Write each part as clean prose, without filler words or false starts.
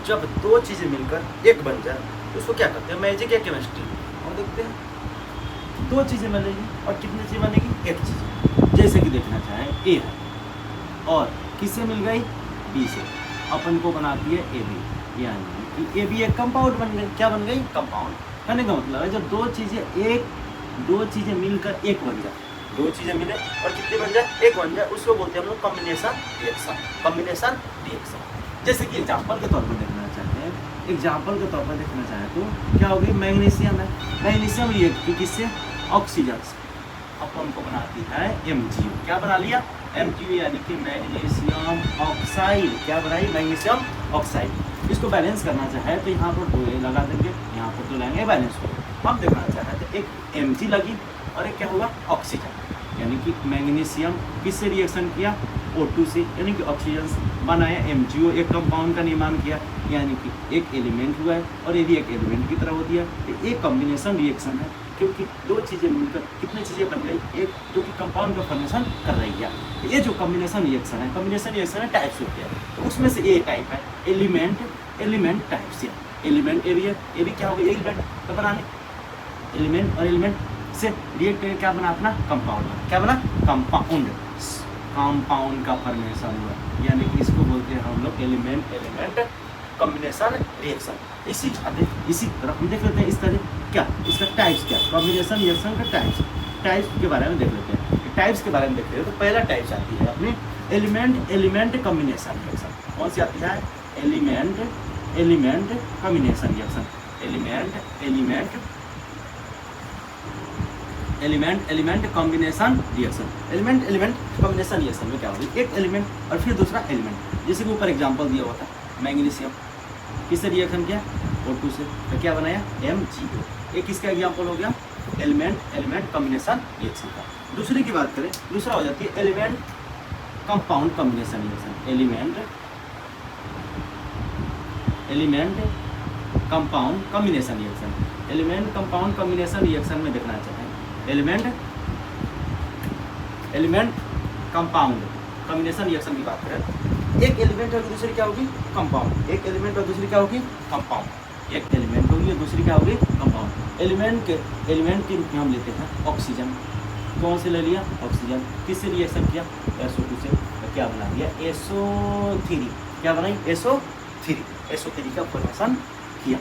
जब दो चीजें मिलकर एक बन जाए तो उसको क्या कहते हैं, मैजिक या केमिस्ट्री। और देखते हैं दो चीजें मिलेगी और कितनी चीजें बनेगी, एक चीज। जैसे कि देखना चाहें ए है और किससे मिल गई, बी से, अपन को बनाती है ए बी, यानी कि ए बी एक कंपाउंड बन गई। क्या बन गई, कंपाउंड। कहने का मतलब है जब दो चीजें मिलकर एक बन जाए, दो चीजें मिले और कितनी बन जाए, एक बन जाए, उसको बोलते हैं हम लोग कॉम्बिनेशन रिएक्शन। Combination reaction. जैसे कि एग्जांपल के तौर पर देखना चाहते हैं, एग्जांपल के तौर पर देखना चाहें तो क्या होगी, मैग्नीशियम है, मैग्नीशियम रिएक्ट की किससे, ऑक्सीजन से, अपन को बनाती है MgO। क्या बना लिया, MgO, यानी कि मैग्नीशियम ऑक्साइड। क्या बनाई, मैग्नीशियम ऑक्साइड। इसको बैलेंस करना चाहे तो यहाँ पर 2 लगा देंगे, यहाँ पर 2 लगाएंगे, बैलेंस हो। हम देखना चाहे तो एक Mg लगी और एक क्या हुआ, ऑक्सीजन, यानी कि मैग्नीशियम किससे रिएक्शन किया, O2 से, यानी कि ऑक्सीजन से बनाया MgO, एक कंपाउंड का निर्माण किया, यानी कि एक एलिमेंट हुआ है और ये भी एक एलिमेंट की तरह होती है। तो एक कॉम्बिनेशन रिएक्शन है, क्योंकि दो चीज़ें मिलकर कितनी चीज़ें बन गई, एक जो कि कंपाउंड का फॉर्मेशन कर रही है। तो ये जो कॉम्बिनेशन रिएक्शन है, कॉम्बिनेशन रिएक्शन है टाइप्स होती है, तो उसमें से ए टाइप है एलिमेंट टाइप से। एलिमेंट ए भी क्या होगा, एलिमेंट तो बनाने, एलिमेंट और एलिमेंट से रिएक्ट करके क्या बना, अपना कंपाउंड। क्या बना, कंपाउंड, कंपाउंड का फॉर्मेशन हुआ, यानी कि इसको बोलते हैं हम लोग एलिमेंट कॉम्बिनेशन रिएक्शन। इसी तरह हम देख लेते हैं इस तरह क्या, इसका टाइप्स क्या, कॉम्बिनेशन रिएक्शन का टाइप्स के बारे में देख लेते हैं। टाइप्स के बारे में देखते हैं तो पहला टाइप्स आती है अपनी एलिमेंट कॉम्बिनेशन रिएक्शन। कौन सी आती है, element combination reaction. Element combination reaction. Element combination reaction में क्या होगी, एक एलिमेंट और फिर दूसरा एलिमेंट। जैसे कि ऊपर एग्जांपल दिया हुआ था, मैग्नीशियम किससे रिएक्शन किया, O2 से, तो क्या बनाया, MgO। एक इसका एग्जांपल हो गया एलिमेंट कॉम्बिनेशन रिएक्शन का। दूसरी की बात करें, दूसरा हो जाती है element compound combination reaction. Element compound combination reaction. Element compound combination reaction में देखना चाहें, एलिमेंट कंपाउंड कॉम्बिनेशन रिएक्शन की बात करें, एक एलिमेंट और दूसरी क्या होगी, कंपाउंड। एक एलिमेंट और दूसरी क्या होगी, कंपाउंड। एक एलिमेंट होगी और दूसरी क्या होगी, कंपाउंड। एलिमेंट के रूप में हम लेते हैं ऑक्सीजन। कौन से ले लिया, ऑक्सीजन। किससे रिएक्शन किया, SO2 से, तो क्या बना दिया, SO3। क्या बनाई, SO3 का फॉर्मेशन किया।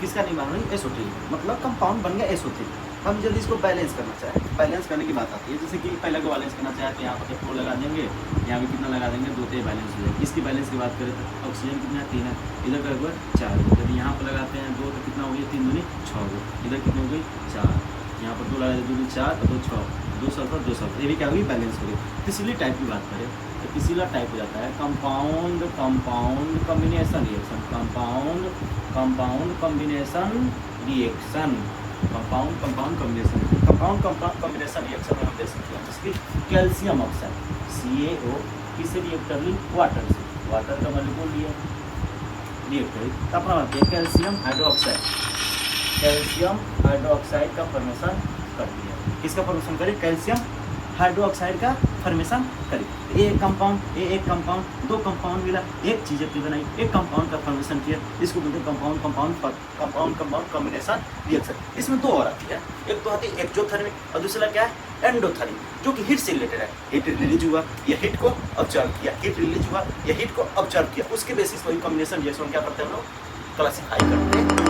किसका निर्माण हुई, SO3, मतलब कंपाउंड बन गया SO3। हम जल्दी इसको बैलेंस करना चाहें, बैलेंस करने की बात आती है। जैसे कि पहले को बैलेंस करना चाहे तो यहाँ पर 4 लगा देंगे, यहाँ भी कितना लगा देंगे, 2 से बैलेंस हो जाएगी। इसकी बैलेंस की बात करें तो ऑक्सीजन कितना, 3 है, इधर का हुआ 4। यदि यहाँ पर लगाते हैं 2 तो कितना हो गया, 3 दूनी 6 हो, इधर कितनी हो गई 4, यहाँ पर 2 लगा देते 2 4 और 2 6, 2 सल्फर 2 सल्फर, ये भी क्या होगी, बैलेंस हो गई। तीसरी टाइप की बात करें तो तीसरा टाइप हो जाता है compound combination reaction. Compound combination reaction. Compound combination reaction में हम देख सकते हैं, जिसकी कैल्शियम ऑक्साइड CaO किससे रिएक्ट कर ली, वाटर से, वाटर का मॉलिक्यूल लिया, रिएक्ट करी, तो अपना बनती है कैल्शियम हाइड्रोक्साइड का फॉर्मेशन कर दिया। किसका फॉर्मेशन करे, कैल्शियम हाइड्रोक्साइड का फॉर्मेशन करी। एक कंपाउंड, 2 कंपाउंड मिला, एक चीज़ अपनी बनाई, एक कंपाउंड का फॉर्मेशन किया, इसको बोलते हैं कंपाउंड कॉम्बिनेशन रिएक्शन। इसमें 2 और आती है, एक तो आती है एक्सोथर्मिक और दूसरा क्या है, एंडोथर्मिक, जो कि हीट से रिलेटेड है। हीट रिलीज हुआ या हीट को ऑब्जर्व किया, हीट रिलीज हुआ या हीट को ऑब्जर्व किया, उसके बेसिस पर कॉम्बिनेशन रिएक्शन क्या करते हैं हम लोग, क्लासिफाई करते हैं।